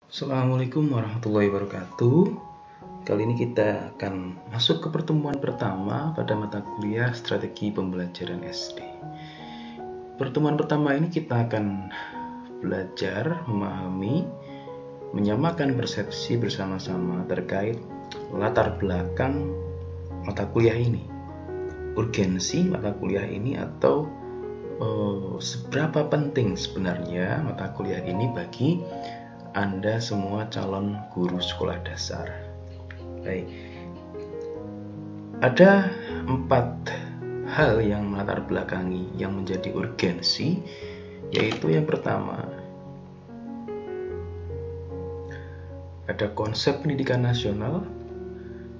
Assalamualaikum warahmatullahi wabarakatuh. Kali ini kita akan masuk ke pertemuan pertama pada mata kuliah Strategi Pembelajaran SD. Pertemuan pertama ini kita akan belajar memahami, menyamakan persepsi bersama-sama terkait latar belakang mata kuliah ini, urgensi mata kuliah ini, atau seberapa penting sebenarnya mata kuliah ini bagi Anda semua calon guru sekolah dasar. Baik, ada 4 hal yang melatar belakangi yang menjadi urgensi, yaitu yang pertama, ada konsep pendidikan nasional,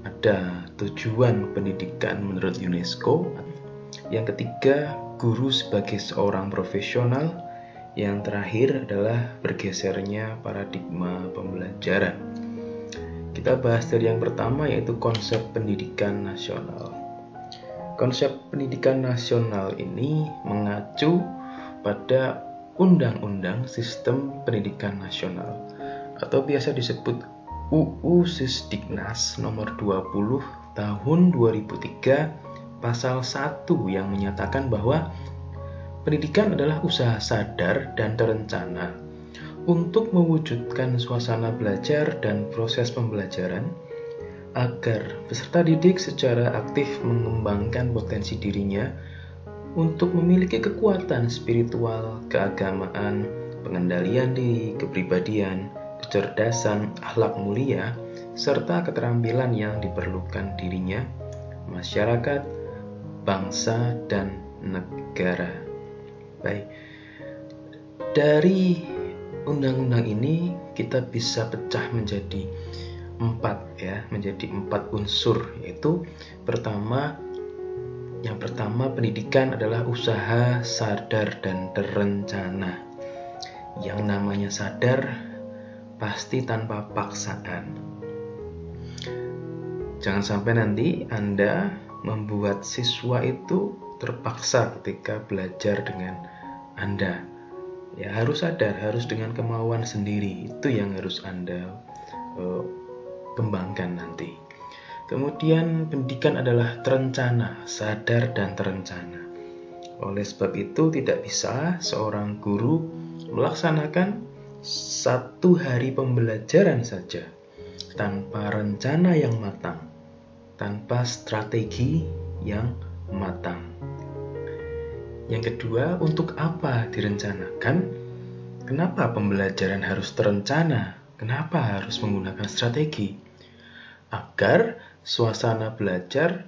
ada tujuan pendidikan menurut UNESCO, yang ketiga, guru sebagai seorang profesional, yang terakhir adalah bergesernya paradigma pembelajaran. Kita bahas dari yang pertama, yaitu konsep pendidikan nasional. Konsep pendidikan nasional ini mengacu pada Undang-Undang Sistem Pendidikan Nasional atau biasa disebut UU Sisdiknas nomor 20 tahun 2003 pasal 1 yang menyatakan bahwa pendidikan adalah usaha sadar dan terencana untuk mewujudkan suasana belajar dan proses pembelajaran agar peserta didik secara aktif mengembangkan potensi dirinya untuk memiliki kekuatan spiritual, keagamaan, pengendalian diri, kepribadian, kecerdasan, akhlak mulia, serta keterampilan yang diperlukan dirinya, masyarakat, bangsa, dan negara. Baik, dari undang-undang ini kita bisa pecah menjadi 4 unsur, yaitu yang pertama pendidikan adalah usaha sadar dan terencana. Yang namanya sadar pasti tanpa paksaan. Jangan sampai nanti Anda membuat siswa itu terpaksa ketika belajar dengan Anda. Ya, harus sadar, harus dengan kemauan sendiri. Itu yang harus Anda kembangkan nanti. Kemudian pendidikan adalah terencana, sadar dan terencana. Oleh sebab itu tidak bisa seorang guru melaksanakan 1 hari pembelajaran saja tanpa rencana yang matang, tanpa strategi yang matang. Yang kedua, untuk apa direncanakan? Kenapa pembelajaran harus terencana? Kenapa harus menggunakan strategi? Agar suasana belajar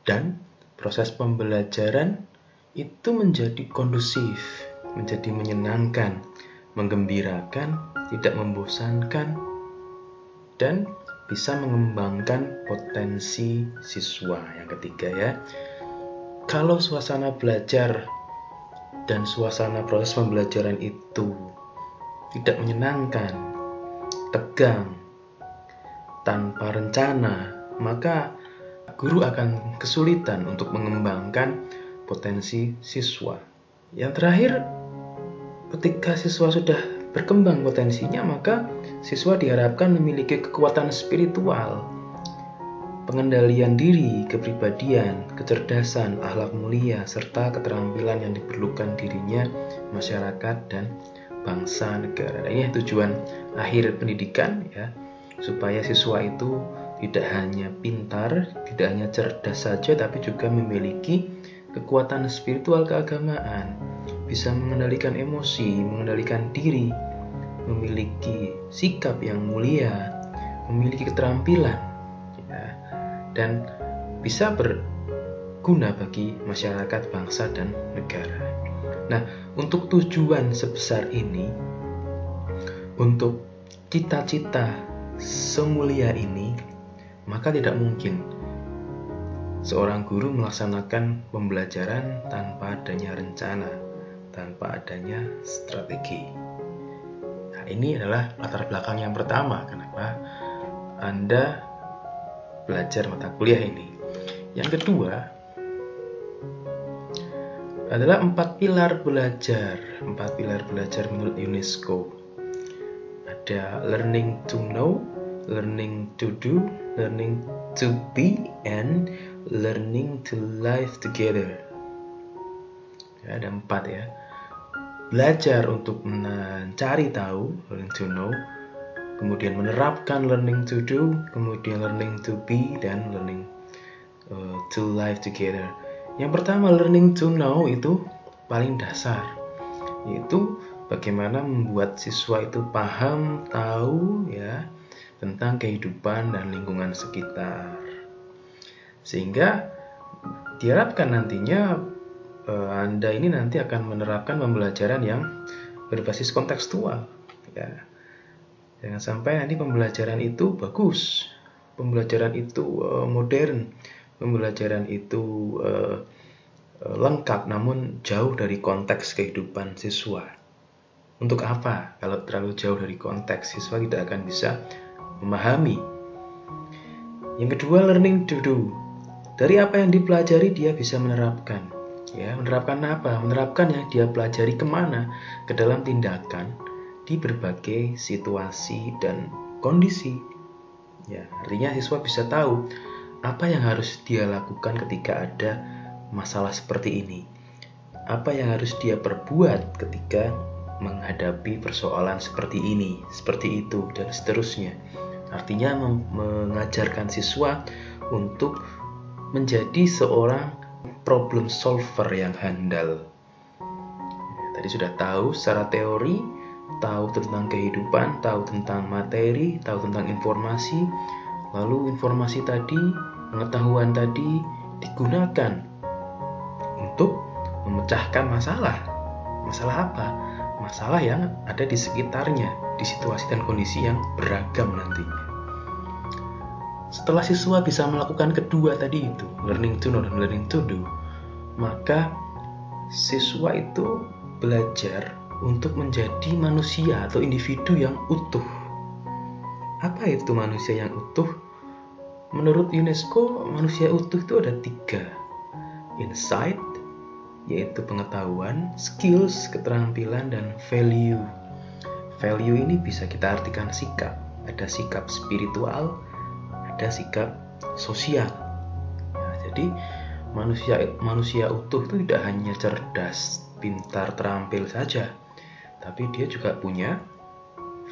dan proses pembelajaran itu menjadi kondusif, menjadi menyenangkan, menggembirakan, tidak membosankan, dan bisa mengembangkan potensi siswa. Yang ketiga ya, kalau suasana belajar dan suasana proses pembelajaran itu tidak menyenangkan, tegang, tanpa rencana, maka guru akan kesulitan untuk mengembangkan potensi siswa. Yang terakhir, ketika siswa sudah berkembang potensinya, maka siswa diharapkan memiliki kekuatan spiritual, pengendalian diri, kepribadian, kecerdasan, akhlak mulia, serta keterampilan yang diperlukan dirinya, masyarakat, dan bangsa, negara. Ini tujuan akhir pendidikan ya, supaya siswa itu tidak hanya pintar, tidak hanya cerdas saja, tapi juga memiliki kekuatan spiritual keagamaan, bisa mengendalikan emosi, mengendalikan diri, memiliki sikap yang mulia, memiliki keterampilan, ya, dan bisa berguna bagi masyarakat, bangsa, dan negara. Nah, untuk tujuan sebesar ini, untuk cita-cita semulia ini, maka tidak mungkin seorang guru melaksanakan pembelajaran tanpa adanya rencana, tanpa adanya strategi. Nah, ini adalah latar belakang yang pertama kenapa Anda belajar mata kuliah ini. Yang kedua adalah 4 pilar belajar menurut UNESCO. Ada learning to know, learning to do, learning to be, and learning to live together. Ya, ada 4 ya. Belajar untuk mencari tahu, learning to know, kemudian menerapkan, learning to do, kemudian learning to be, dan learning to live together. Yang pertama, learning to know itu paling dasar, yaitu bagaimana membuat siswa itu paham, tahu ya tentang kehidupan dan lingkungan sekitar, sehingga diharapkan nantinya Anda ini nanti akan menerapkan pembelajaran yang berbasis kontekstual ya. Jangan sampai nanti pembelajaran itu bagus, pembelajaran itu modern, pembelajaran itu lengkap namun jauh dari konteks kehidupan siswa. Untuk apa? Kalau terlalu jauh dari konteks, siswa tidak akan bisa memahami. Yang kedua, learning to do. Dari apa yang dipelajari dia bisa menerapkan. Ya, menerapkan apa? Menerapkan yang dia pelajari kemana? Ke dalam tindakan di berbagai situasi dan kondisi. Ya, artinya siswa bisa tahu apa yang harus dia lakukan ketika ada masalah seperti ini. Apa yang harus dia perbuat ketika menghadapi persoalan seperti ini, seperti itu, dan seterusnya. Artinya mengajarkan siswa untuk menjadi seorang problem solver yang handal. Tadi sudah tahu secara teori, tahu tentang kehidupan, tahu tentang materi, tahu tentang informasi. Lalu informasi tadi, pengetahuan tadi digunakan untuk memecahkan masalah. Masalah apa? Masalah yang ada di sekitarnya, di situasi dan kondisi yang beragam nantinya. Setelah siswa bisa melakukan kedua tadi itu, learning to know dan learning to do, maka siswa itu belajar untuk menjadi manusia atau individu yang utuh. Apa itu manusia yang utuh? Menurut UNESCO, manusia utuh itu ada 3. Insight, yaitu pengetahuan, skills, keterampilan, dan value. Value ini bisa kita artikan sikap. Ada sikap spiritual, ada sikap sosial. Nah, jadi manusia utuh itu tidak hanya cerdas, pintar, terampil saja, tapi dia juga punya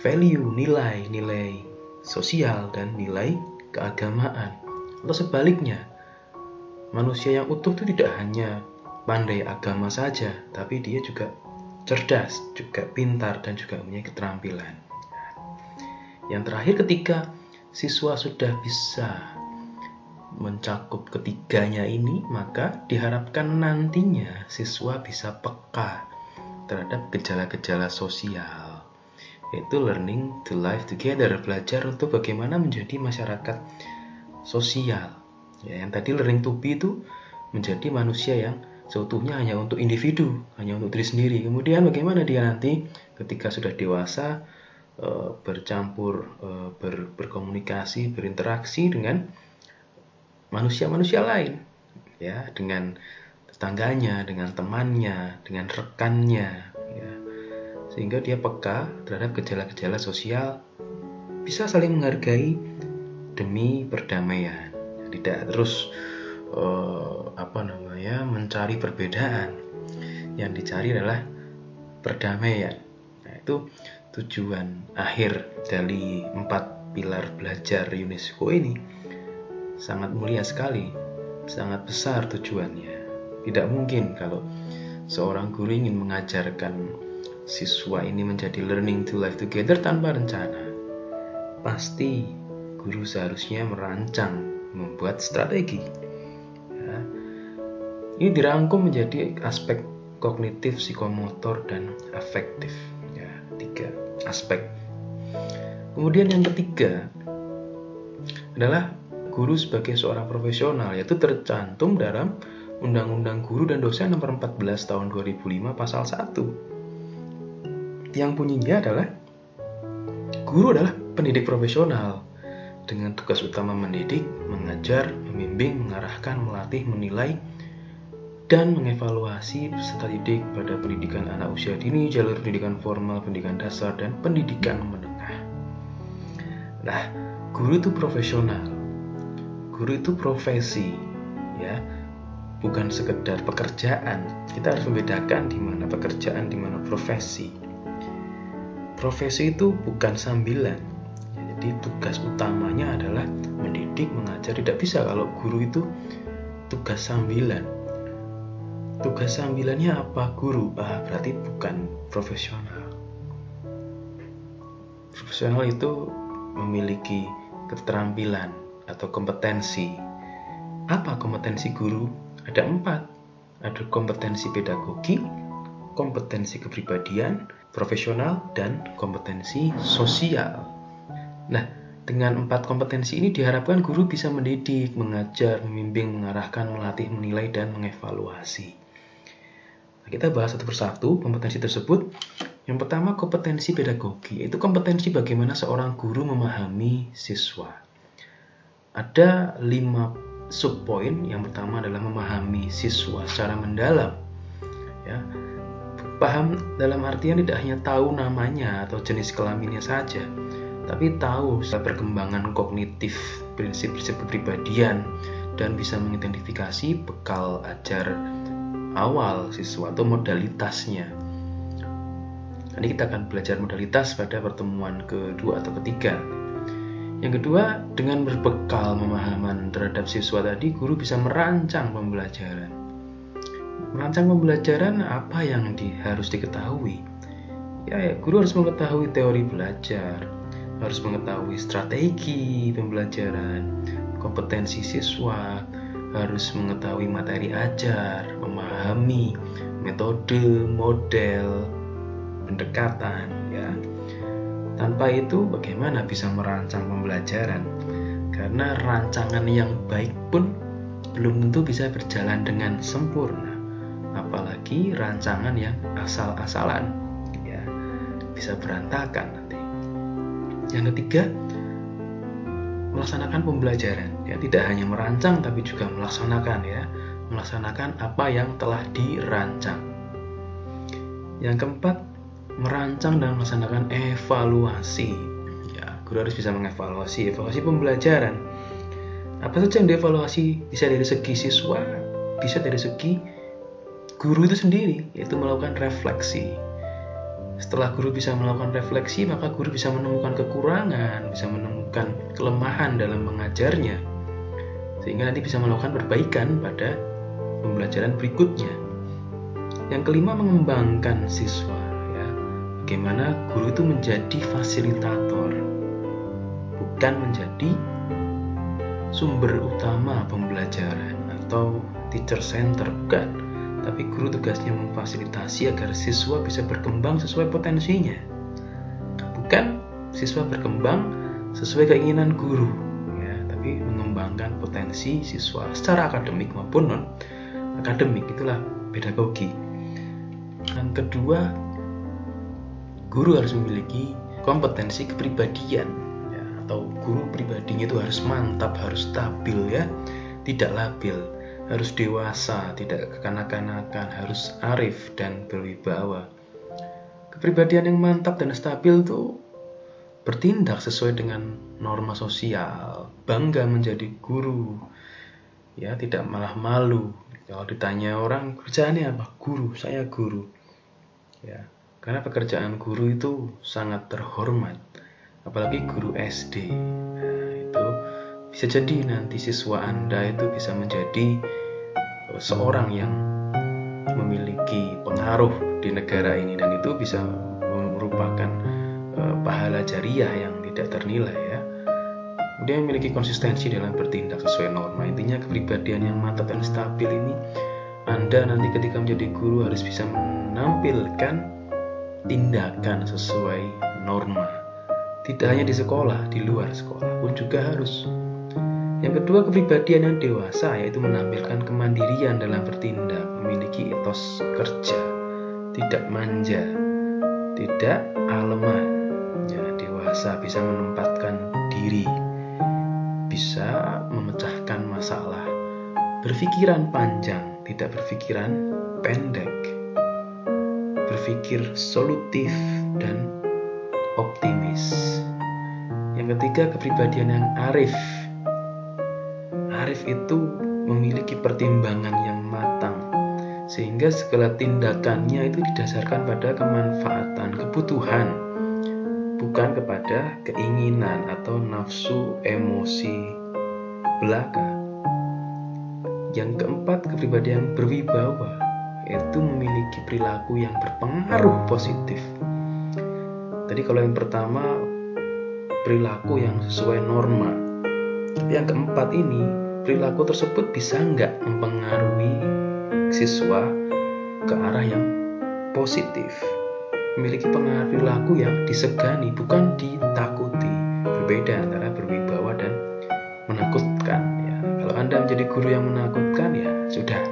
value, nilai sosial dan nilai keagamaan. Atau sebaliknya, manusia yang utuh itu tidak hanya pandai agama saja, tapi dia juga cerdas, juga pintar, dan juga punya keterampilan. Yang terakhir, ketika siswa sudah bisa mencakup ketiganya ini, maka diharapkan nantinya siswa bisa peka terhadap gejala-gejala sosial, yaitu learning to live together, belajar untuk bagaimana menjadi masyarakat sosial. Ya, yang tadi learning to be itu menjadi manusia yang seutuhnya hanya untuk individu, hanya untuk diri sendiri. Kemudian bagaimana dia nanti ketika sudah dewasa bercampur, berkomunikasi, berinteraksi dengan manusia-manusia lain, ya, dengan tetangganya, dengan temannya, dengan rekannya, ya, sehingga dia peka terhadap gejala-gejala sosial, bisa saling menghargai demi perdamaian, tidak terus mencari perbedaan. Yang dicari adalah perdamaian. Nah, itu tujuan akhir dari 4 pilar belajar UNESCO ini. Sangat mulia sekali, sangat besar tujuannya. Tidak mungkin kalau seorang guru ingin mengajarkan siswa ini menjadi learning to live together tanpa rencana. Pasti guru seharusnya merancang, membuat strategi. Ya. Ini dirangkum menjadi aspek kognitif, psikomotor, dan afektif. Ya, 3 aspek. Kemudian yang ketiga adalah guru sebagai seorang profesional, yaitu tercantum dalam Undang-Undang Guru dan Dosen nomor 14 tahun 2005 pasal 1. Yang bunyinya adalah guru adalah pendidik profesional dengan tugas utama mendidik, mengajar, membimbing, mengarahkan, melatih, menilai, dan mengevaluasi peserta didik pada pendidikan anak usia dini, jalur pendidikan formal, pendidikan dasar, dan pendidikan menengah. Nah, guru itu profesional. Guru itu profesi, ya. Bukan sekedar pekerjaan. Kita harus membedakan di mana pekerjaan, di mana profesi. Profesi itu bukan sambilan. Jadi tugas utamanya adalah mendidik, mengajar. Tidak bisa kalau guru itu tugas sambilan. Tugas sambilannya apa? Guru. Berarti bukan profesional. Profesional itu memiliki keterampilan atau kompetensi. Apa kompetensi guru? Ada 4. Ada kompetensi pedagogi, kompetensi kepribadian, profesional, dan kompetensi sosial. Nah, dengan 4 kompetensi ini diharapkan guru bisa mendidik, mengajar, membimbing, mengarahkan, melatih, menilai, dan mengevaluasi. Nah, kita bahas satu persatu kompetensi tersebut. Yang pertama, kompetensi pedagogi, yaitu kompetensi bagaimana seorang guru memahami siswa. Ada 5 subpoin. Yang pertama adalah memahami siswa secara mendalam. Ya, paham dalam artian tidak hanya tahu namanya atau jenis kelaminnya saja, tapi tahu perkembangan kognitif, prinsip-prinsip kepribadian, dan bisa mengidentifikasi bekal ajar awal siswa atau modalitasnya. Nanti kita akan belajar modalitas pada pertemuan kedua atau ketiga. Yang kedua, dengan berbekal pemahaman terhadap siswa tadi, guru bisa merancang pembelajaran. Merancang pembelajaran apa yang harus diketahui? Ya, guru harus mengetahui teori belajar, harus mengetahui strategi pembelajaran, kompetensi siswa, harus mengetahui materi ajar, memahami metode, model, pendekatan, ya. Tanpa itu bagaimana bisa merancang pembelajaran? Karena rancangan yang baik pun belum tentu bisa berjalan dengan sempurna. Apalagi rancangan yang asal-asalan, ya, bisa berantakan nanti. Yang ketiga, melaksanakan pembelajaran, ya, tidak hanya merancang tapi juga melaksanakan, ya, melaksanakan apa yang telah dirancang. Yang keempat, merancang dan melaksanakan evaluasi. Ya, guru harus bisa mengevaluasi pembelajaran. Apa saja yang dievaluasi? Bisa dari segi siswa, bisa dari segi guru itu sendiri, yaitu melakukan refleksi. Setelah guru bisa melakukan refleksi, maka guru bisa menemukan kekurangan, bisa menemukan kelemahan dalam mengajarnya, sehingga nanti bisa melakukan perbaikan pada pembelajaran berikutnya. Yang kelima, mengembangkan siswa. Bagaimana guru itu menjadi fasilitator, bukan menjadi sumber utama pembelajaran atau teacher center, bukan. Tapi guru tugasnya memfasilitasi agar siswa bisa berkembang sesuai potensinya, bukan siswa berkembang sesuai keinginan guru, ya, tapi mengembangkan potensi siswa secara akademik maupun non akademik. Itulah pedagogi. Yang kedua, guru harus memiliki kompetensi kepribadian, ya, atau guru pribadinya itu harus mantap, harus stabil, ya, tidak labil, harus dewasa, tidak kekanak-kanakan, harus arif dan berwibawa. Kepribadian yang mantap dan stabil itu bertindak sesuai dengan norma sosial, bangga menjadi guru, ya, tidak malah malu. Kalau ditanya orang, kerjaannya apa? Guru, saya guru, ya. Karena pekerjaan guru itu sangat terhormat, apalagi guru SD. Nah, itu bisa jadi nanti siswa Anda itu bisa menjadi seorang yang memiliki pengaruh di negara ini, dan itu bisa merupakan pahala jariah yang tidak ternilai, ya. Kemudian memiliki konsistensi dalam bertindak sesuai norma. Intinya kepribadian yang mantap dan stabil ini, Anda nanti ketika menjadi guru harus bisa menampilkan tindakan sesuai norma. Tidak hanya di sekolah, di luar sekolah pun juga harus. Yang kedua, kepribadian yang dewasa, yaitu menampilkan kemandirian dalam bertindak, memiliki etos kerja, tidak manja, tidak alemah, ya, dewasa, bisa menempatkan diri, bisa memecahkan masalah, berpikiran panjang, tidak berpikiran pendek, berpikir solutif dan optimis. Yang Yang ketiga, kepribadian yang arif. Arif itu memiliki pertimbangan yang matang, sehingga segala tindakannya itu didasarkan pada kemanfaatan, kebutuhan, bukan kepada keinginan atau nafsu emosi belaka. Yang keempat, kepribadian berwibawa, yaitu memiliki perilaku yang berpengaruh positif. Tadi kalau yang pertama perilaku yang sesuai norma, tapi yang keempat ini perilaku tersebut bisa nggak mempengaruhi siswa ke arah yang positif, memiliki pengaruh perilaku yang disegani bukan ditakuti. Berbeda antara berwibawa dan menakutkan ya. Kalau Anda menjadi guru yang menakutkan, ya sudah,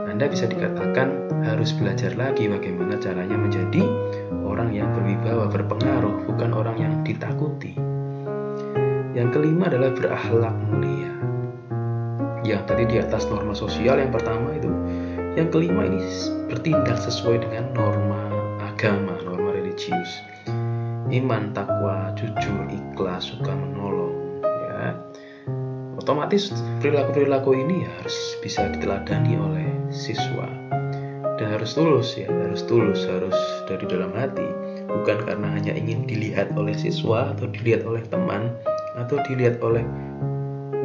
Anda bisa dikatakan harus belajar lagi bagaimana caranya menjadi orang yang berwibawa, berpengaruh, bukan orang yang ditakuti. Yang kelima adalah berakhlak mulia. Yang tadi di atas norma sosial yang pertama itu, yang kelima ini bertindak sesuai dengan norma agama, norma religius. Iman, takwa, jujur, ikhlas, suka menolong ya. Otomatis perilaku-perilaku ini harus bisa diteladani oleh siswa. Dan harus tulus ya, harus dari dalam hati, bukan karena hanya ingin dilihat oleh siswa atau dilihat oleh teman atau dilihat oleh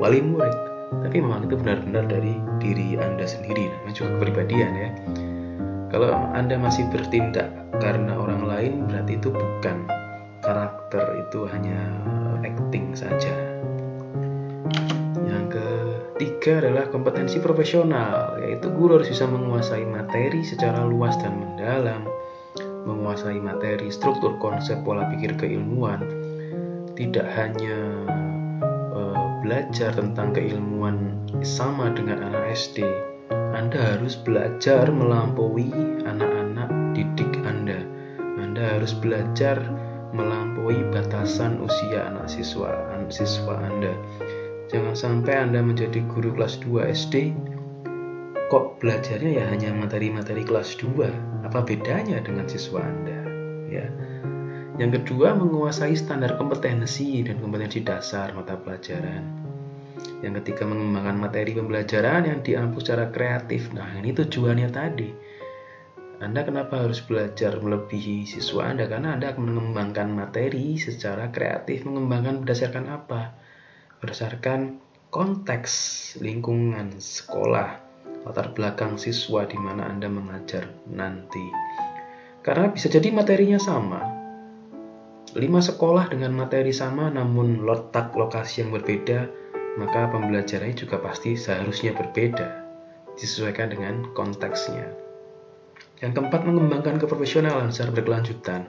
wali murid, tapi memang itu benar-benar dari diri Anda sendiri, namanya juga kepribadian ya. Kalau Anda masih bertindak karena orang lain, berarti itu bukan karakter, itu hanya acting saja. Yang ketiga adalah kompetensi profesional, yaitu guru harus bisa menguasai materi secara luas dan mendalam, menguasai materi, struktur, konsep, pola pikir keilmuan. Tidak hanya belajar tentang keilmuan sama dengan anak SD, Anda harus belajar melampaui anak-anak didik Anda. Anda harus belajar melampaui batasan usia anak siswa Anda. Jangan sampai Anda menjadi guru kelas 2 SD, kok belajarnya ya hanya materi-materi kelas 2. Apa bedanya dengan siswa Anda? Ya. Yang kedua, menguasai standar kompetensi dan kompetensi dasar mata pelajaran. Yang ketiga, mengembangkan materi pembelajaran yang diampu secara kreatif. Nah, ini tujuannya tadi. Anda kenapa harus belajar melebihi siswa Anda? Karena Anda akan mengembangkan materi secara kreatif. Mengembangkan berdasarkan apa? Berdasarkan konteks lingkungan sekolah, latar belakang siswa di mana Anda mengajar nanti. Karena bisa jadi materinya sama, 5 sekolah dengan materi sama namun letak lokasi yang berbeda, maka pembelajarannya juga pasti seharusnya berbeda, disesuaikan dengan konteksnya. Yang keempat, mengembangkan keprofesionalan secara berkelanjutan,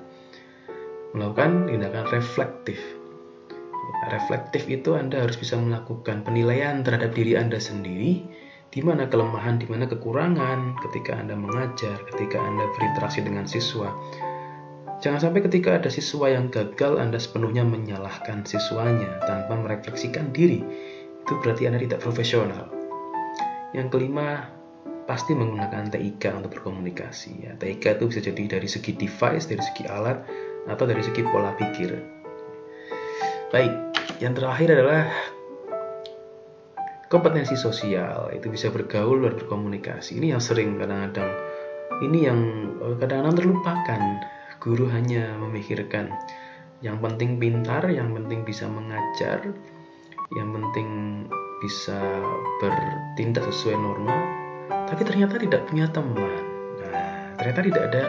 melakukan tindakan reflektif. Reflektif itu Anda harus bisa melakukan penilaian terhadap diri Anda sendiri, di mana kelemahan, di mana kekurangan ketika Anda mengajar, ketika Anda berinteraksi dengan siswa. Jangan sampai ketika ada siswa yang gagal, Anda sepenuhnya menyalahkan siswanya tanpa merefleksikan diri. Itu berarti Anda tidak profesional. Yang kelima, pasti menggunakan TIK untuk berkomunikasi. Ya, TIK itu bisa jadi dari segi device, dari segi alat, atau dari segi pola pikir. Baik, yang terakhir adalah kompetensi sosial. Itu bisa bergaul dan berkomunikasi. Ini yang sering kadang-kadang, ini yang kadang-kadang terlupakan. Guru hanya memikirkan yang penting pintar, yang penting bisa mengajar, yang penting bisa bertindak sesuai norma, tapi ternyata tidak punya teman. Nah, ternyata tidak ada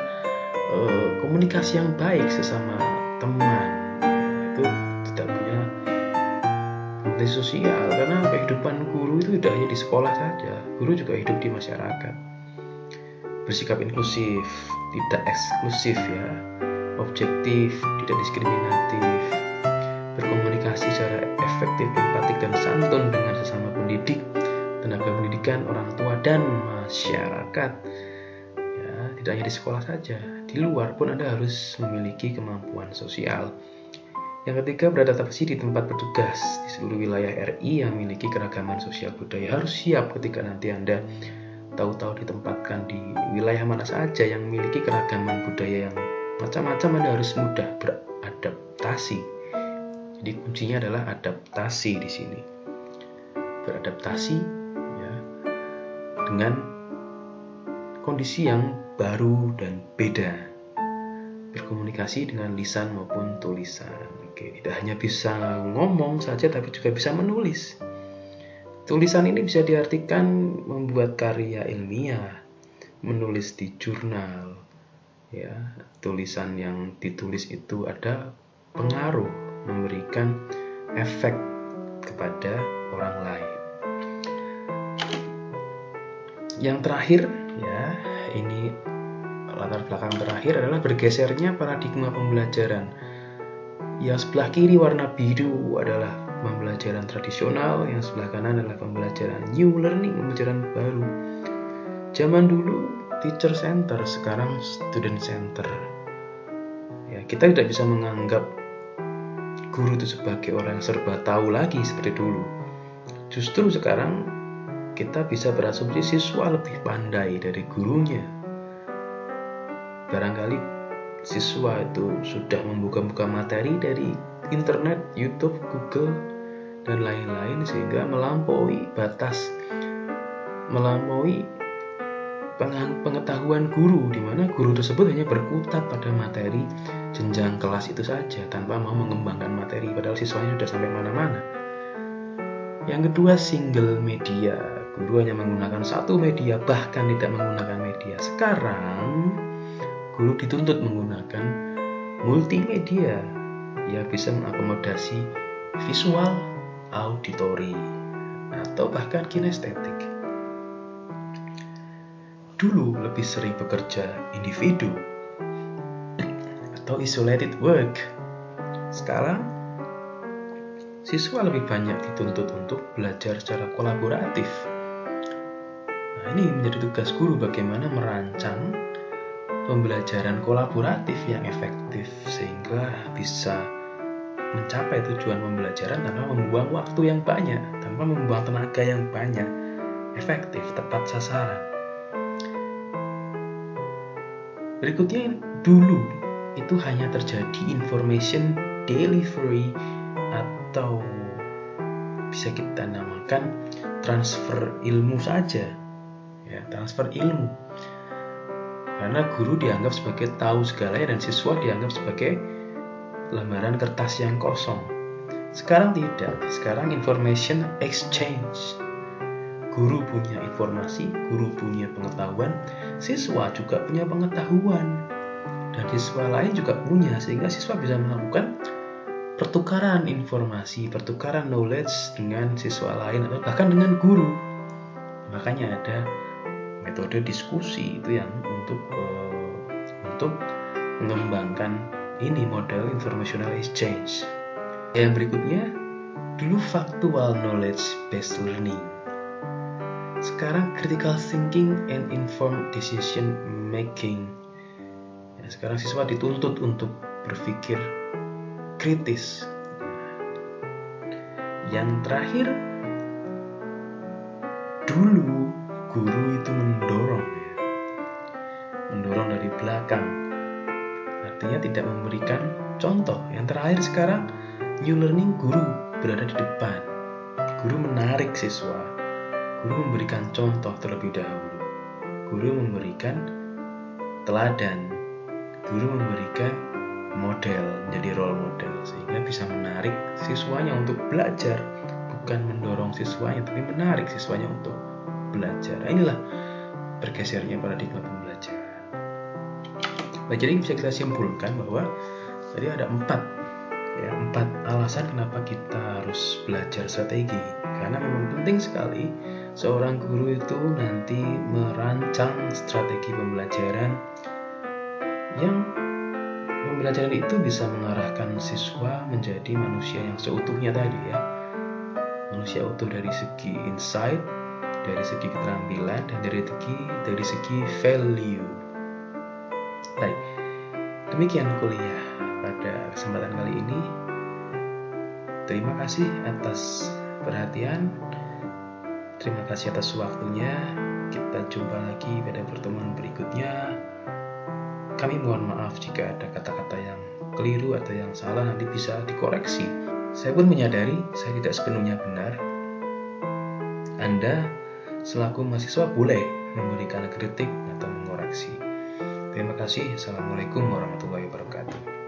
komunikasi yang baik sesama teman. Itu tidak punya kompetensi sosial, karena kehidupan guru itu tidak hanya di sekolah saja. Guru juga hidup di masyarakat. Bersikap inklusif, tidak eksklusif ya, objektif, tidak diskriminatif, berkomunikasi secara efektif, empatik, dan santun dengan sesama pendidik, tenaga pendidikan, orang tua, dan masyarakat. Ya, tidak hanya di sekolah saja, di luar pun Anda harus memiliki kemampuan sosial. Yang ketiga, beradaptasi di tempat bertugas di seluruh wilayah RI yang memiliki keragaman sosial budaya. Harus siap ketika nanti Anda tahu-tahu ditempatkan di wilayah mana saja yang memiliki keragaman budaya yang macam-macam, Anda harus mudah beradaptasi. Jadi kuncinya adalah adaptasi di sini. Beradaptasi ya, dengan kondisi yang baru dan beda. Berkomunikasi dengan lisan maupun tulisan. Oke, tidak hanya bisa ngomong saja tapi juga bisa menulis. Tulisan ini bisa diartikan membuat karya ilmiah, menulis di jurnal. Ya, tulisan yang ditulis itu ada pengaruh, memberikan efek kepada orang lain. Yang terakhir ya, ini latar belakang terakhir adalah bergesernya paradigma pembelajaran. Yang sebelah kiri warna biru adalah pembelajaran tradisional, yang sebelah kanan adalah pembelajaran new learning, pembelajaran baru. Zaman dulu teacher center, sekarang student center. Ya, kita tidak bisa menganggap guru itu sebagai orang yang serba tahu lagi seperti dulu. Justru sekarang kita bisa berasumsi siswa lebih pandai dari gurunya. Barangkali siswa itu sudah membuka-buka materi dari internet, YouTube, Google, dan lain-lain sehingga melampaui batas, melampaui pengetahuan guru, di mana guru tersebut hanya berkutat pada materi jenjang kelas itu saja tanpa mau mengembangkan materi, padahal siswanya sudah sampai mana-mana. Yang kedua, single media. Guru hanya menggunakan satu media, bahkan tidak menggunakan media. Sekarang guru dituntut menggunakan multimedia, ya bisa mengakomodasi visual, auditori, atau bahkan kinestetik. Dulu lebih sering bekerja individu atau isolated work. Sekarang siswa lebih banyak dituntut untuk belajar secara kolaboratif. Nah, ini menjadi tugas guru bagaimana merancang pembelajaran kolaboratif yang efektif sehingga bisa mencapai tujuan pembelajaran tanpa membuang waktu yang banyak, tanpa membuang tenaga yang banyak, efektif, tepat sasaran. Berikutnya, dulu itu hanya terjadi information delivery atau bisa kita namakan transfer ilmu saja, ya, transfer ilmu. Karena guru dianggap sebagai tahu segalanya dan siswa dianggap sebagai lembaran kertas yang kosong. Sekarang tidak, sekarang information exchange. Guru punya informasi, guru punya pengetahuan, siswa juga punya pengetahuan, dan siswa lain juga punya, sehingga siswa bisa melakukan pertukaran informasi, pertukaran knowledge dengan siswa lain atau bahkan dengan guru. Makanya ada metode diskusi itu yang untuk mengembangkan ini model informational exchange. Yang berikutnya, dulu factual knowledge based learning. Sekarang critical thinking and informed decision making. Ya, sekarang siswa dituntut untuk berpikir kritis. Yang terakhir, dulu guru itu mendorong dari belakang, artinya tidak memberikan contoh. Yang terakhir sekarang new learning, guru berada di depan, guru menarik siswa, guru memberikan contoh terlebih dahulu, guru memberikan teladan, guru memberikan model, menjadi role model, sehingga bisa menarik siswanya untuk belajar, bukan mendorong siswanya tapi menarik siswanya untuk belajar. Inilah bergesernya paradigma pembelajaran. Nah, jadi bisa kita simpulkan bahwa tadi ada empat alasan kenapa kita harus belajar strategi. Karena memang penting sekali seorang guru itu nanti merancang strategi pembelajaran yang pembelajaran itu bisa mengarahkan siswa menjadi manusia yang seutuhnya tadi, ya. Manusia utuh dari segi insight, dari segi keterampilan, dan dari segi value. Baik, demikian kuliah pada kesempatan kali ini. Terima kasih atas perhatian, terima kasih atas waktunya. Kita jumpa lagi pada pertemuan berikutnya. Kami mohon maaf jika ada kata-kata yang keliru atau yang salah, nanti bisa dikoreksi Saya pun menyadari saya tidak sepenuhnya benar. Anda selaku mahasiswa boleh memberikan kritik atau mengoreksi. Terima kasih. Assalamualaikum warahmatullahi wabarakatuh.